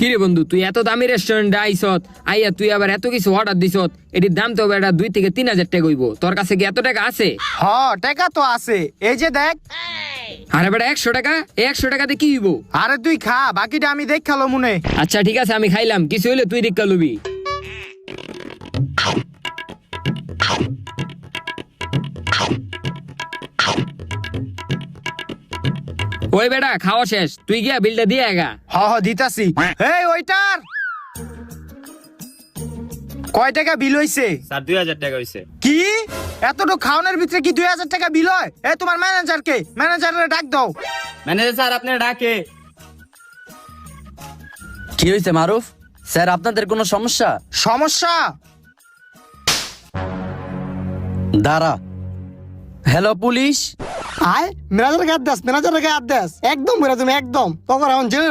কিরে বন্ধু, তুই এত দামি রেস্টুরেন্টে আইসত, আইয়া তুই আবার এত কিছু অর্ডার দিছত। এটির দাম তো এটা 2 থেকে 3 হাজার টাকা হইব। তোর কাছে কি এত টাকা আছে? হ, টাকা তো আছে, এই যে দেখ। আরে বেটা 100 টাকা, এই 100 টাকাতে কি হইব? আরে তুই খা, বাকিটা আমি দেখ খালো মনে। আচ্ছা ঠিক আছে, আমি খাইলাম, কিছু হইলে তুই রিক্কা লবি। ওই বেটা খাওয়া শেষ, তুই গিয়া বিলটা দিয়ে আগা। হ হ দিতাছি। এই ওইটার কয় টাকা বিল হইছে? স্যার 2000 টাকা হইছে। কি এতটুকু খাওয়ানোর ভিতরে কি 2000 টাকা বিল হয়? এ তোমার ম্যানেজারকে, ম্যানেজারের ডাক দাও। ম্যানেজার স্যার আপনার ডাকে। কি হয়েছে মারুফ স্যার, আপনাদের কোনো সমস্যা? সমস্যা? দাঁড়া। Hello police. আয় ম্যানেজার গাদ দাস, ম্যানেজারের গাদ দাস, একদম মেরা তুমি একদম তখন এখন জেলে